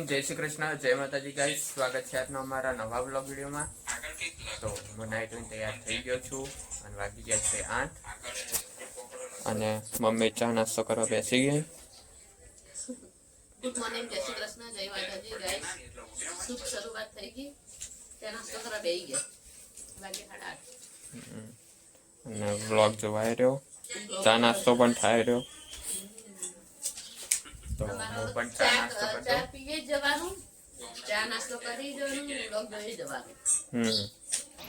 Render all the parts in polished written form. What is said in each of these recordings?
Morning, જય શ્રી કૃષ્ણ, જય માતાજી ગાઈસ. સ્વાગત છે આજનો અમારા નવા બ્લોગ વિડીયોમાં. તો હું નાઈ ધોઈને તૈયાર થઈ ગયો છું અને વાગી ગયા છે 8 અને મમ્મી ચા નાસ્તો કરવા બેસી ગઈ. ગુડ મોર્નિંગ, જય શ્રી કૃષ્ણ, જય માતાજી ગાઈસ. શુભ શરૂઆત થઈ ગઈ. ચા નાસ્તો કરવા બેસી ગયા. વાગે 8:30 અને બ્લોગ જોવાઈ રહ્યો, ચા નાસ્તો પણ થાય રહ્યો. તો હું પણ ચા નાસ્તો કરતો. ચા પીએ જવાનું, ચા નાસ્તો કરી જવાનું, બ્લોગ જોઈ જવાનું.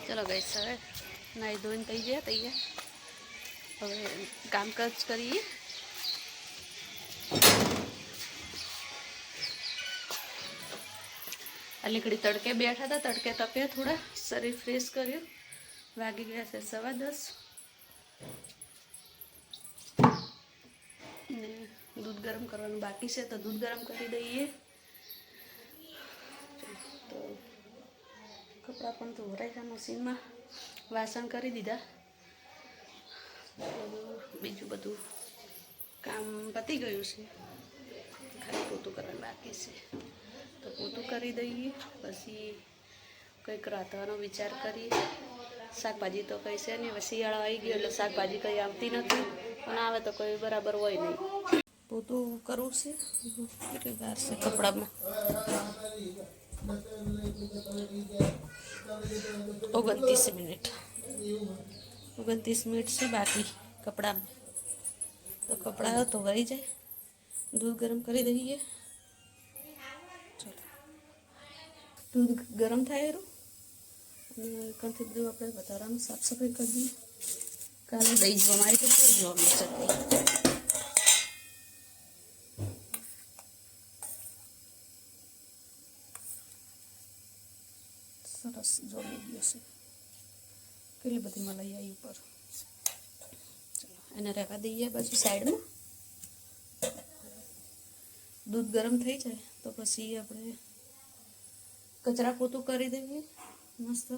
ચલો ગાઈસ, હવે નાઈ ધોઈને થઈ ગયા તૈયાર. હવે કામકાજ કરીએ. અલીકડી તડકે બેઠા હતા, તડકે તપે થોડા, શરીર ફ્રેશ કર્યું. વાગી ગયા છે 10:15 ને દૂધ ગરમ કરવાનું બાકી છે, તો દૂધ ગરમ કરી દઈએ. તો કપડાં પણ ધોવરાઈ ગયા મશીનમાં, વાસણ કરી દીધા. બીજું બધું કામ પતી ગયું છે, ખાલી પોતું કરવાનું બાકી છે. તો પોતું કરી દઈએ, પછી કંઈક રાંધવાનો વિચાર કરીએ. શાકભાજી તો કંઈ છે નહીં, હવે શિયાળો આવી ગયો એટલે શાકભાજી કંઈ આવતી નથી, અને આવે તો કોઈ બરાબર હોય નહીં. પોતું કરવું છે, કેટલી વાર છે કપડામાં? 29 મિનિટ 29 મિનિટ છે બાકી કપડામાં. તો કપડાં તો વળી જાય. દૂધ ગરમ કરી દઈએ. દૂધ ગરમ થાય રહ્યું અને કંથી બધું આપણે વધારાનું સાફ સફાઈ કરી દઈએ. કાલે દહીં જોવા મારી તો કેવું જોવા મળશે. સરસ જોઈ ગયો છે, કેટલી બધી મલાઈ આવી ઉપર. ચલો એને રહેવા દઈએ બાજુ સાઈડમાં. દૂધ ગરમ થઈ જાય તો પછી આપણે કચરા પોતું કરી દઈએ મસ્ત.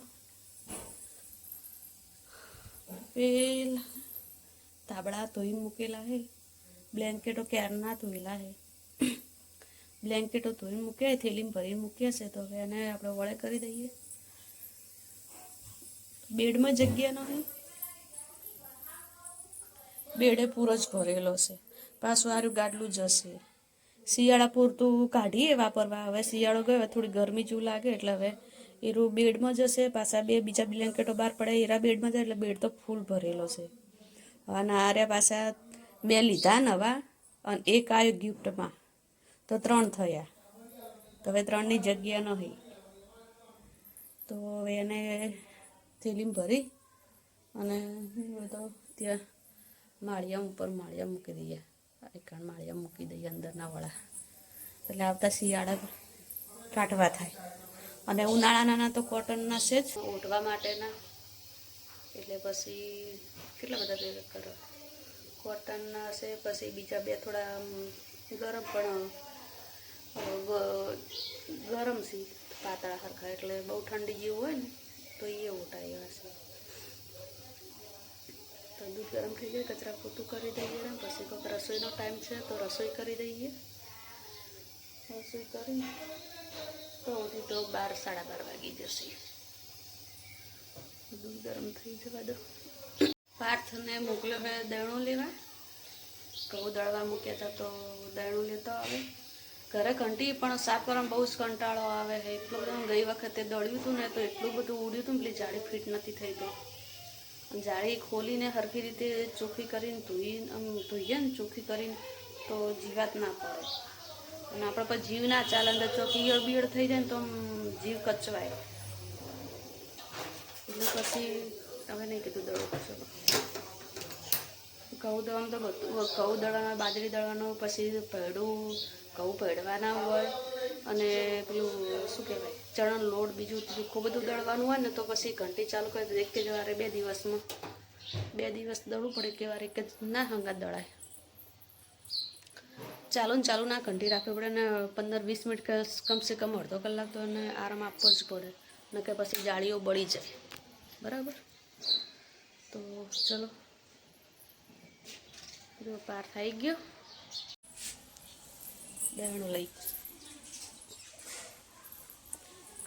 પેલા તાબડા ધોઈ મૂકેલા હે, બ્લેન્કેટો ક્યારના ધોયેલા હે. બ્લેન્કેટો ધોઈને મૂક્યા, થેલીમાં ભરીને મૂક્યા છે, તો હવે એને આપણે વળે કરી દઈએ. બેડમાં જગ્યા નહીં, બેડે પૂરો જ ભરેલો છે. પાછું આરું ગાડલું જશે. શિયાળા પૂરતું કાઢીએ વાપરવા. હવે શિયાળો ગયો, થોડી ગરમી જેવું લાગે એટલે હવે એરું બેડમાં જશે. પાછા બીજા બ્લેન્કેટો બહાર પડે એરા બેડમાં જાય, એટલે બેડ તો ફૂલ ભરેલો છે. અને આર્યા પાછા 2 લીધા નવા અને 1 આવ્યો ગિફ્ટમાં, તો 3 થયા. તો હવે 3ની જગ્યા નહીં, તો હવે એને થેલીમાં ભરી અને તો ત્યાં માળિયા ઉપર માળિયા મૂકી દઈએ. એકાણ માળિયા મૂકી દઈએ અંદરના વડા, એટલે આવતા શિયાળા કાઢવા થાય. અને ઉનાળાના તો કોટનના છે જ ઓઢવા માટેના, એટલે પછી કેટલા બધા ભેગા કરો. કોટનના છે, પછી બીજા 2 થોડા ગરમ પણ ગરમ છે પાતળા હરખા, એટલે બહુ ઠંડી જેવું હોય ને તો એ ઓઢાય એવા છે. તો દૂધ ગરમ થઈ જાય, કચરા પોતું કરી દઈએ. પછી કોઈક રસોઈનો ટાઈમ છે તો રસોઈ કરી દઈએ. રસોઈ કરી તો ઉઠી તો 12 સાડા 12 વાગી જશે. દૂધ ગરમ થઈ જવા દો. પાર્થને મોકલ્યો હવે દળણું લેવા. ઘઉં દળવા મૂક્યા હતા તો દળણું લેતો આવે. ઘરે ઘંટી પણ સાફ કરવામાં બહુ જ કંટાળો આવે છે. એટલું બધું ગઈ વખતે દળ્યું હતું ને તો એટલું બધું ઉડ્યું હતું, પેલી જાળી ફિટ નથી થઈ. તો જાળી ખોલીને સરખી રીતે ચોખ્ખી કરીને ધોઈએ ને ચોખ્ખી કરીને તો જીવાત ના પડે. અને આપણે પછી જીવ ના ચાલે, અંદર ચોખ્ખી ઈયળ બીયળ થઈ જાય ને તો જીવ કચવાય. એટલે પછી હવે નહીં કીધું દળો પછી. ઘઉં દળવાનું તો બધું, ઘઉં દળવાના, બાજરી દળવાનું, પછી ભેડું ઘઉં ભેડવાના હોય, અને પેલું શું કહેવાય ચણાનો લોટ, બીજું ખૂબ બધું દળવાનું હોય ને તો પછી ઘંટી ચાલુ કરી દે. એક જ વારે 2 દિવસમાં 2 દિવસ દળવું પડે. કે વાર એક જ ના હંગાત દળાય. ચાલુ ના ઘંટી રાખવી પડે ને 15-20 મિનિટ કમસે કમ અડધો કલાક તો એને આરામ આપવો જ પડે, ને કે પછી જાળીઓ બળી જાય. બરાબર? તો ચલો, જો પાર થઈ ગયો. દળણું લઈ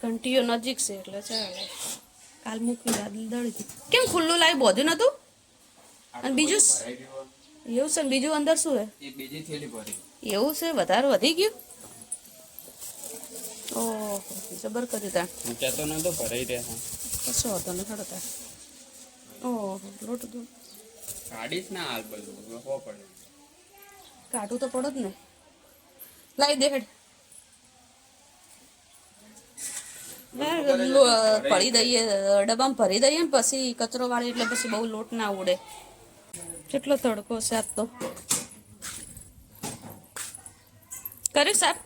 ઘંટીઓ નજીક છે એટલે ચાલે. કાલ મૂકી દળી હતી. કેમ ખુલ્લું લાવી બોધ્યું નતું? અને બીજું એવું છે ને બીજું અંદર શું હે? એ બીજી થેલી ભરી. એવું છે વધારે વધી ગયું? ઓહો જબર કર્યું તા. ઊંચા તો નતો ભરાઈ રહ્યા. કશો હતો ને ખડતા. ઓહો લોટ દો. ગાડી જ ના હાલ બધું હો પડે. કાઢું તો પડો જ ને. લાવી દે હેડ. ભરી દઈએ ડબ્બામાં ભરી દઈએ ને પછી કચરો વાળી એટલે પછી બહુ લોટ ના ઉડે. કેટલો તડકો છે આજ તો. કર્યું સાહેબ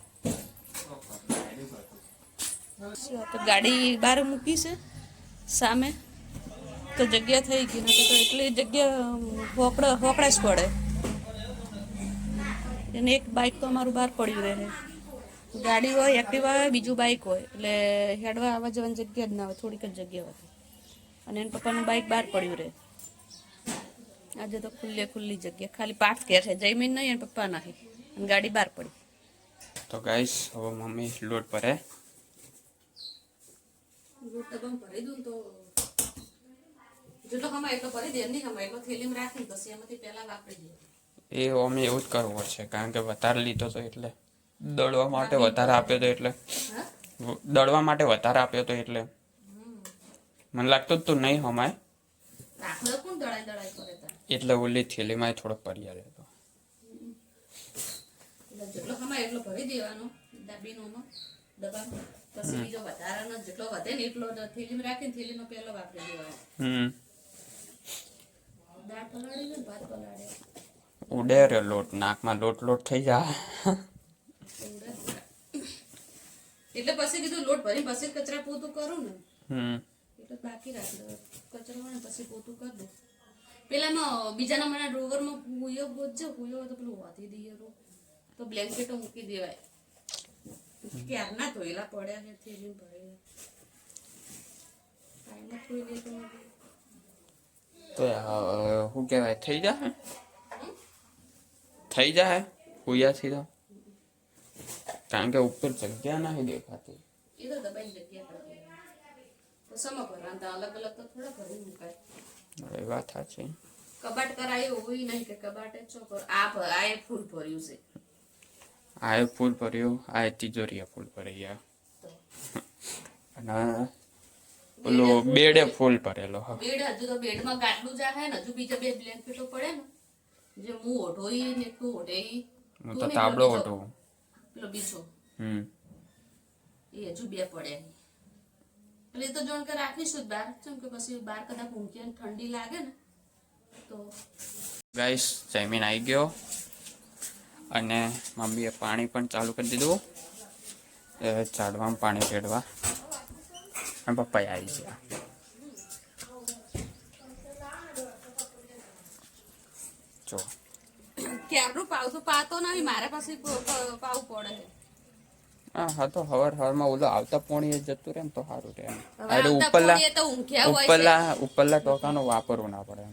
તો ગાડી બહાર મૂકી છે સામે તો જગ્યા થઈ ગઈ નથી તો એટલી જગ્યા હોકડા જ પડે. એને એક બાઇક તો અમારું બહાર પડ્યું રહે. ગાડી હોય એક્ટિવા હોય બીજું બાઇક હોય એટલે હેડવા આવવા જવાની જગ્યા જ ના હોય થોડીક જ જગ્યા હોય અને એના પપ્પાનું બાઇક બહાર પડ્યું રહે. આજે તો ખુલ્લી જગ્યા ખાલી પાઠ ઘેર છે જયમીન નહીં અને પપ્પા નહીં અને ગાડી બહાર પડી. તો ગાઈસ હવે મમ્મી લોટ ભરે. લોટ ડબ્બામાં ભરી દઉં તો જેટલો હમાય એટલો ભરી દે નહીં હમાય એટલો થેલીમાં રાખી પછી એમાંથી પહેલા વાપરી દે. એ અમે એવું જ કરવું પડશે કારણ કે વધારે લીધો તો એટલે દળવા માટે વધારે આપ્યો તો એટલે દળવા માટે વધારે આપ્યો તો એટલે મને લાગતું તું નહીં હમાય રાખડો કોણ દળાઈ કરે તા એટલે ઓલી થેલીમાં થોડોક પડી આવે તો જેટલો હમાય એટલો ભરી દેવાનો ડાબીનો ડબ્બામાં પછી બીજો વધારાનો જેટલો વધે ને એટલો થેલીમાં રાખીને થેલીનો પહેલો વાપરી દેવાનો. દાળ પલાળી ને ભાત પલાળે ઉડે રે લોટ નાકમાં લોટ થઈ જાય. એટલે પછી કીધું લોટ ભરી પછી કચરા પોતું કરું ને એટલે બાકી રાખી દઉં કચરો ને પછી પોતું કરી દઉં. પેલામાં બીજાના મને ડ્રોવરમાં હુયો બોજે હુયો તો પેલું વાધી દઈએ તો બ્લેન્કેટો મૂકી દેવાય ક્યારના ધોયેલા પડ્યા છે થેલી ભરેલા ટાઈમ થોઈ દે તો શું કહેવાય થઈ જાય હુયાથી તો કારણ કે ઉપર જગ્યા નહીં દેખાતી. એ તો દબાઈ જગ્યા કરી તો સમો ભરવાના અલગ અલગ તો થોડા ભરી મુકાય. એ વાત સાચી. કબાટ કરાયું હોય નહીં કે કબાટે ચોકર આ એ ફૂલ ભર્યું છે. આ ફૂલ ભર્યું આ તિજોરીએ ફૂલ ભરી ગયા અને ઓલો બેડે ફૂલ ભરેલો. બેડ હજુ તો બેડમાં ગાટલું જાહે ને હજુ બીજા બે બ્લેન્કેટો પડે ને જે હું ઓઢોઈ ને તું ઓઢે હું તો તાબડો ઓઢો પેલો બીજો એ હજુ બે પડે એટલે એ તો જોણ કે રાખીશું બહાર કેમ કે પછી બહાર કદાચ ઊંઘી ઠંડી લાગે ને તો ગાઈસ જમીન આવી ગયો અને મમ્મીએ પાણી પણ ચાલુ કરી દીધું ઝાડવામાં પાણી રેડવા અને પપ્પા આવી ગયા. જો ક્યારનું પાવતું પાતો નહીં મારા પાસે પાવું પડે. હા તો હવારમાં ઓલો આવતા પોણી જતું રહે ને તો સારું રહે. ઉપરલા ટોકાનો વાપરવું ના પડે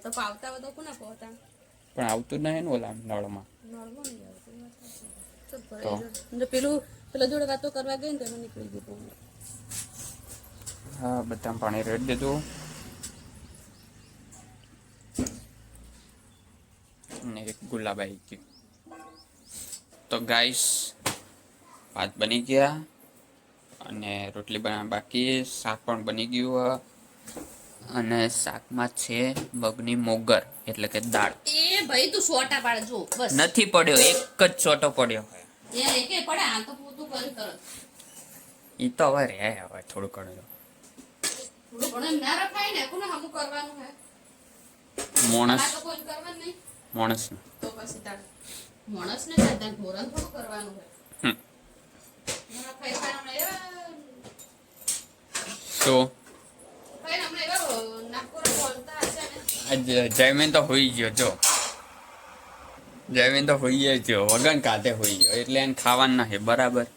તો પાવતા તો કોને પહોંચતા પણ આવતું નહીં ને ઓલા નળમાં પેલા જોડે વાતો કરવા ગઈ ને તેમાં નીકળી ગયું. હા બધા પાણી રેડી દીધું ને એક ગુલાબ આવી ગયું. તો ગાઈસ ભાત બની ગયા અને રોટલી બનાવવા બાકી શાક પણ બની ગયું અને શાકમાં છે મગની મોગર એટલે કે દાળ. એ ભાઈ તું છોટા પાડ જો બસ નથી પડ્યો એક જ છોટો પડ્યો એ એકે પડે આ તો પોતું કરી તરત ઈ તો હવે રે હવે થોડું ઘણું થોડું ઘણું ના રખાય ને કોને હમું કરવાનું હે મોણસ તો કોઈ કરવાનું નહીં મોણસ તો પછી તાર મોણસ ને તાર ધોરણ થોડું કરવાનું હે ના ખાઈ હમણે તો ખાઈ હમણે નાકોર બોલતા હશે ને આજ જયમીન તો હોઈ ગયો જો જયમીન તો હોઈ ગયો વગન કાઢે હોઈ ગયો એટલે એને ખાવાનું નથી બરાબર.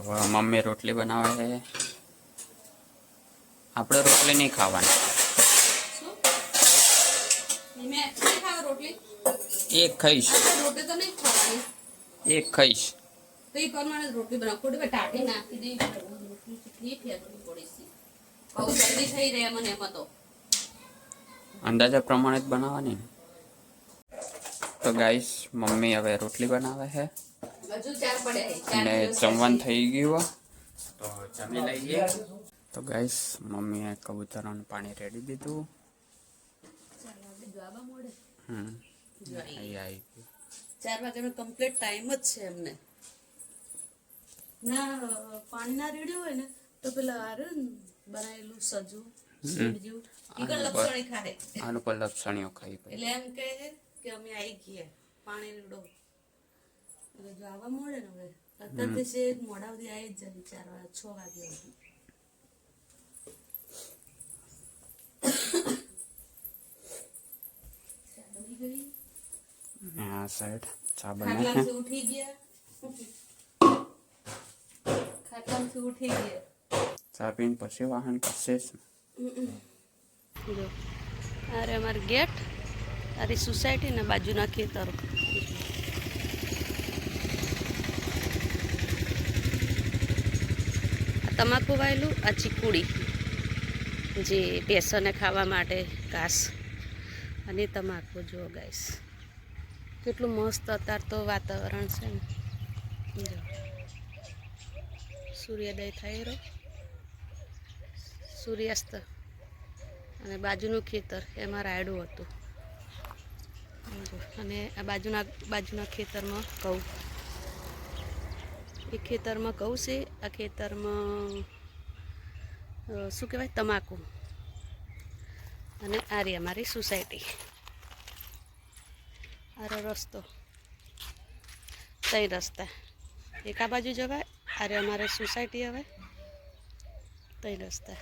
હવે મમ્મી રોટલી બનાવે છે આપણે રોટલી નહીં ખાવાની શું મેં ખાવ રોટલી એક ખાઈશ રોટલી તો નહીં એક ખાઈશ. તો એ પ્રમાણે રોટલી બનાવ ખોટી ટાટી નાખી દઈ રોટલી કેટલી ફેરવી પડી છે બહુ જલ્દી થઈ રહે મને એમાં તો અંદાજા પ્રમાણે જ બનાવવાની ને. તો ગાઈસ મમ્મી હવે રોટલી બનાવે છે હજુ ચાર પડ્યા અને જમવાનું થઈ ગયું તો જમી લઈએ. તો ગાઈસ મમ્મીએ કબૂતરોનું પાણી રેડી દીધું. અહીં આવી ગયું. 4 વાગ્યાનો કમ્પ્લીટ ટાઈમ જ છે એમને ના પાણી ના રેડ્યું હોય ને તો પેલા આરે બનાવેલું સજુ સીડ જેવું ઈકણ લપસણી ખાય આનું પર લપસણીઓ ખાઈ પછી એટલે એમ કહે કે અમે આવી ગયા પાણી રેડો એટલે જો આવવા મળે ને હવે અત્યારથી છે મોડા સુધી આવી જ જાય 6 વાગ્યા સુધી બની ગઈ અને આ સાઈડ ચા ખાટલામાંથી બને ઉઠી ગયા ચા પીને પછી વાહન કરશે જો અરે અમાર ગેટ અરે સોસાયટી ને બાજુના ખેતરો તમાકુ વાયેલું આ ચીકુડી જે ભેંસોને ખાવા માટે ઘાસ અને તમાકુ જુઓ ગાઈસ કેટલું મસ્ત અત્યારે તો વાતાવરણ છે ને જો સૂર્યોદય થઈ રહ્યો સૂર્યાસ્ત અને બાજુનું ખેતર એમાં રાયડું હતું અને આ બાજુના ખેતરમાં ઘઉં એ ખેતરમાં ઘઉં છે આ ખેતરમાં શું કહેવાય તમાકુ અને આ રહી અમારી સોસાયટી આરો રસ્તો તઈ રસ્તા એક આ બાજુ જવાય અરે અમારે સોસાયટી હવે તઈ રસ્તા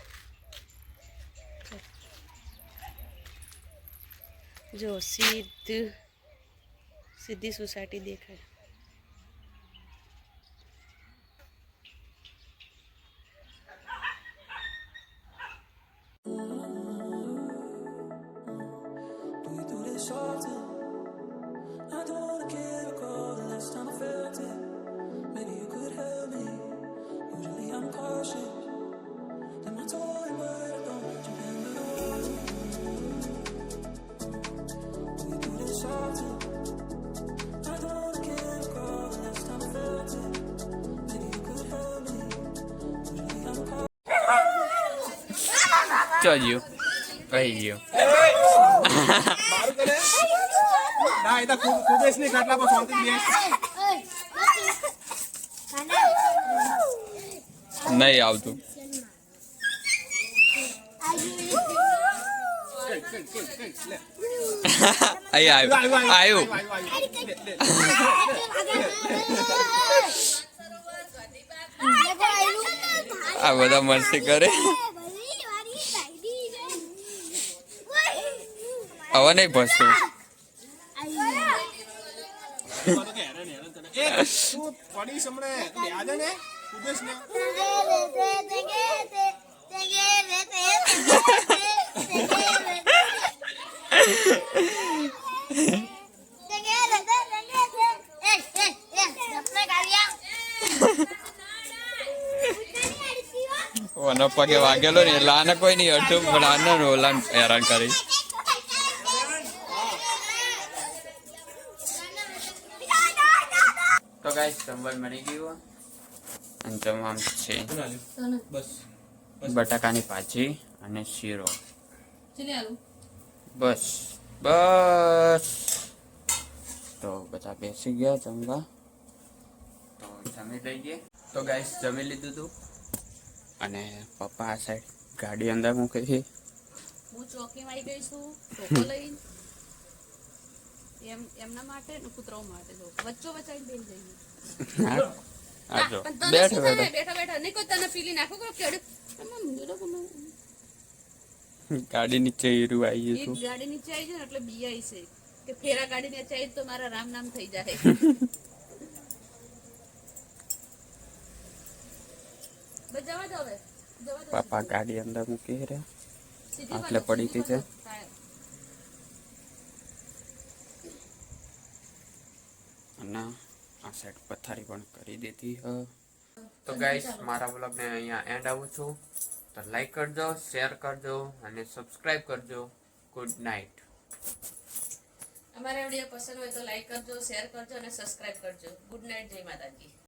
જો સીધી સોસાયટી દેખાય ચાલ્યું કહી ગયું ના એ તો કુદેશ ની ખાટલા પર શાંતિ નહીં આવતું અહીં આવ્યું આ બધા મસ્તી કરે હવે નહીં ભસતું પડી સમણે યાદ ને કુદેશ ને ઓનો પગે વાગેલો ને એટલે આને કોઈ નહીં અડધું પણ આને ઓલા હેરાન કરી તો ગાઈસ જમવાનું મળી ગયું અને જમવાનું છે બટાકાની ભાજી અને શીરો બસ બસ તો બધા બેસી ગયા જમવા તો જમી લઈએ તો ગાઈસ જમી લીધું હતું અને પપ્પા આ સાઈડ ગાડી અંદર મૂકે છે હું ચોકીમાં આવી ગઈ છું ટોકો લઈને એમના માટે ને કૂતરાઓ માટે જો વચ્ચો વચાઈને બેન જઈએ આ જો બેઠો બેઠો બેઠા નહીં કોઈ તને પીલી નાખો કે કેડે ગાડી નીચે હીરું આવી એક ગયું ગાડી નીચે આવી છે ને એટલે બીઆઈ છે કે ફેરા ગાડી નીચે આવી તો મારા રામ નામ થઈ જાય બસ જવા દો હવે જવા દો પાપા ગાડી અંદર મૂકી રહ્યા સીધી આટલે બાજુ, પડી સીધી હતી બાજુ. હા. અને આ સાઈડ પથારી પણ કરી દેતી હ. તો ગાઈસ મારા વ્લોગને અહીંયા એન્ડ આવું છું. તો લાઈક કરજો, શેર કરજો અને સબસ્ક્રાઇબ કરજો. Good night. અમારા વિડીયો પસંદ હોય તો લાઈક કરજો, શેર કરજો અને સબસ્ક્રાઇબ કરજો. ગુડ નાઇટ, જય માતાજી.